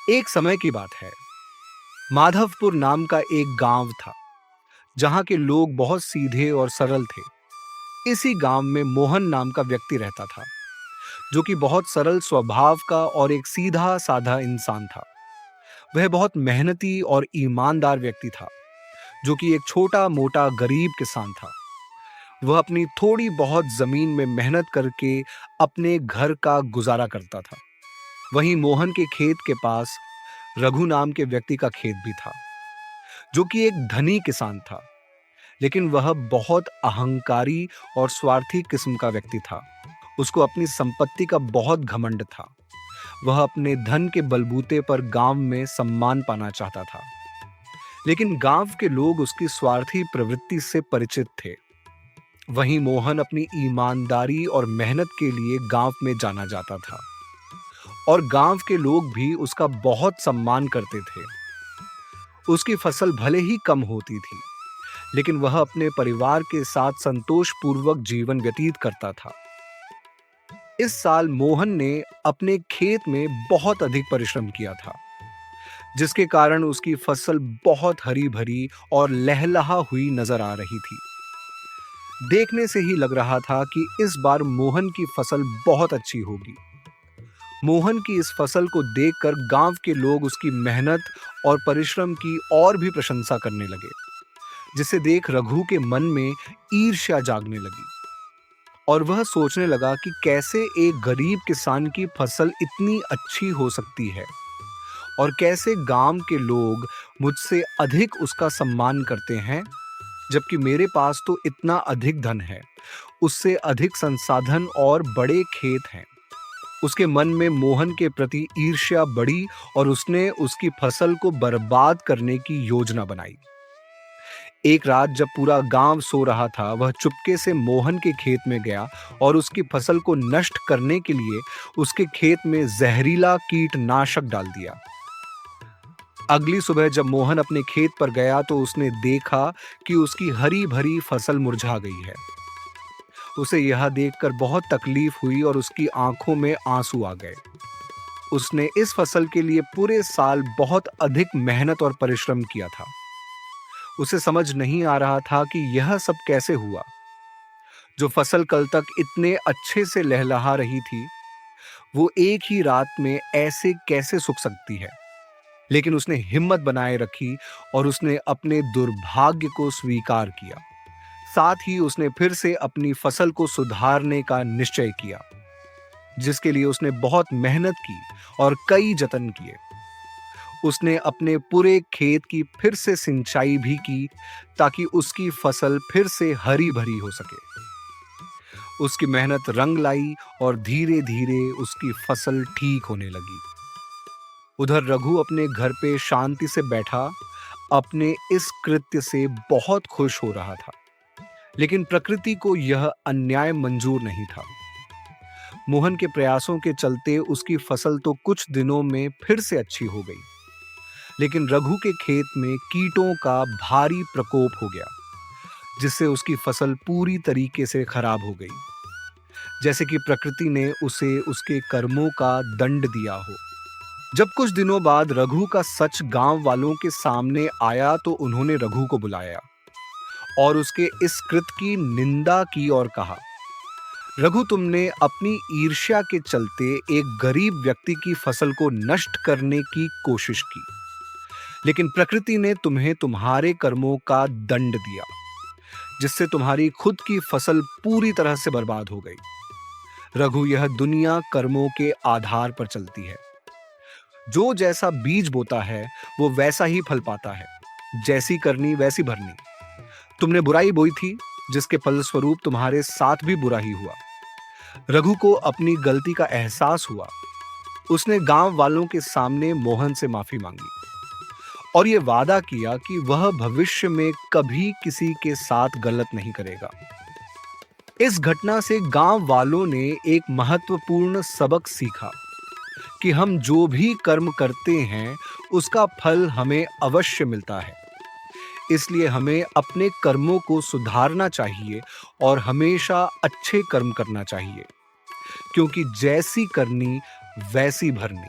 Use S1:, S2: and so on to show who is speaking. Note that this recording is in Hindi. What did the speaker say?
S1: एक समय की बात है। माधवपुर नाम का एक गांव था जहां के लोग बहुत सीधे और सरल थे। इसी गांव में मोहन नाम का व्यक्ति रहता था जो कि बहुत सरल स्वभाव का और एक सीधा साधा इंसान था। वह बहुत मेहनती और ईमानदार व्यक्ति था जो कि एक छोटा मोटा गरीब किसान था। वह अपनी थोड़ी बहुत जमीन में मेहनत करके अपने घर का गुजारा करता था। वहीं मोहन के खेत के पास रघु नाम के व्यक्ति का खेत भी था जो कि एक धनी किसान था, लेकिन वह बहुत अहंकारी और स्वार्थी किस्म का व्यक्ति था। उसको अपनी संपत्ति का बहुत घमंड था। वह अपने धन के बलबूते पर गांव में सम्मान पाना चाहता था, लेकिन गांव के लोग उसकी स्वार्थी प्रवृत्ति से परिचित थे। वहीं मोहन अपनी ईमानदारी और मेहनत के लिए गांव में जाना जाता था और गांव के लोग भी उसका बहुत सम्मान करते थे। उसकी फसल भले ही कम होती थी, लेकिन वह अपने परिवार के साथ संतोषपूर्वक जीवन व्यतीत करता था। इस साल मोहन ने अपने खेत में बहुत अधिक परिश्रम किया था, जिसके कारण उसकी फसल बहुत हरी भरी और लहलहा हुई नजर आ रही थी। देखने से ही लग रहा था कि इस बार मोहन की फसल बहुत अच्छी होगी। मोहन की इस फसल को देखकर गांव के लोग उसकी मेहनत और परिश्रम की और भी प्रशंसा करने लगे, जिसे देख रघु के मन में ईर्ष्या जागने लगी और वह सोचने लगा कि कैसे एक गरीब किसान की फसल इतनी अच्छी हो सकती है और कैसे गांव के लोग मुझसे अधिक उसका सम्मान करते हैं, जबकि मेरे पास तो इतना अधिक धन है, उससे अधिक संसाधन और बड़े खेत हैं। उसके मन में मोहन के प्रति ईर्ष्या बढ़ी और उसने उसकी फसल को बर्बाद करने की योजना बनाई। एक रात जब पूरा गांव सो रहा था, वह चुपके से मोहन के खेत में गया और उसकी फसल को नष्ट करने के लिए उसके खेत में जहरीला कीटनाशक डाल दिया। अगली सुबह जब मोहन अपने खेत पर गया तो उसने देखा कि उसकी हरी भरी फसल मुरझा गई है। उसे यह देखकर बहुत तकलीफ हुई और उसकी आंखों में आंसू आ गए। उसने इस फसल के लिए पूरे साल बहुत अधिक मेहनत और परिश्रम किया था। उसे समझ नहीं आ रहा था कि यह सब कैसे हुआ। जो फसल कल तक इतने अच्छे से लहलहा रही थी, वो एक ही रात में ऐसे कैसे सूख सकती है। लेकिन उसने हिम्मत बनाए रखी और उसने अपने दुर्भाग्य को स्वीकार किया। साथ ही उसने फिर से अपनी फसल को सुधारने का निश्चय किया, जिसके लिए उसने बहुत मेहनत की और कई जतन किए। उसने अपने पूरे खेत की फिर से सिंचाई भी की ताकि उसकी फसल फिर से हरी भरी हो सके। उसकी मेहनत रंग लाई और धीरे धीरे उसकी फसल ठीक होने लगी। उधर रघु अपने घर पे शांति से बैठा अपने इस कृत्य से बहुत खुश हो रहा था, लेकिन प्रकृति को यह अन्याय मंजूर नहीं था। मोहन के प्रयासों के चलते उसकी फसल तो कुछ दिनों में फिर से अच्छी हो गई, लेकिन रघु के खेत में कीटों का भारी प्रकोप हो गया, जिससे उसकी फसल पूरी तरीके से खराब हो गई, जैसे कि प्रकृति ने उसे उसके कर्मों का दंड दिया हो। जब कुछ दिनों बाद रघु का सच गांव वालों के सामने आया तो उन्होंने रघु को बुलाया और उसके इस कृत्य की निंदा की और कहा, रघु, तुमने अपनी ईर्ष्या के चलते एक गरीब व्यक्ति की फसल को नष्ट करने की कोशिश की, लेकिन प्रकृति ने तुम्हें तुम्हारे कर्मों का दंड दिया, जिससे तुम्हारी खुद की फसल पूरी तरह से बर्बाद हो गई। रघु, यह दुनिया कर्मों के आधार पर चलती है। जो जैसा बीज बोता है वो वैसा ही फल पाता है। जैसी करनी वैसी भरनी। तुमने बुराई बोई थी, जिसके फलस्वरूप तुम्हारे साथ भी बुरा ही हुआ। रघु को अपनी गलती का एहसास हुआ। उसने गांव वालों के सामने मोहन से माफी मांगी और ये वादा किया कि वह भविष्य में कभी किसी के साथ गलत नहीं करेगा। इस घटना से गांव वालों ने एक महत्वपूर्ण सबक सीखा कि हम जो भी कर्म करते हैं उसका फल हमें अवश्य मिलता है। इसलिए हमें अपने कर्मों को सुधारना चाहिए और हमेशा अच्छे कर्म करना चाहिए, क्योंकि जैसी करनी वैसी भरनी।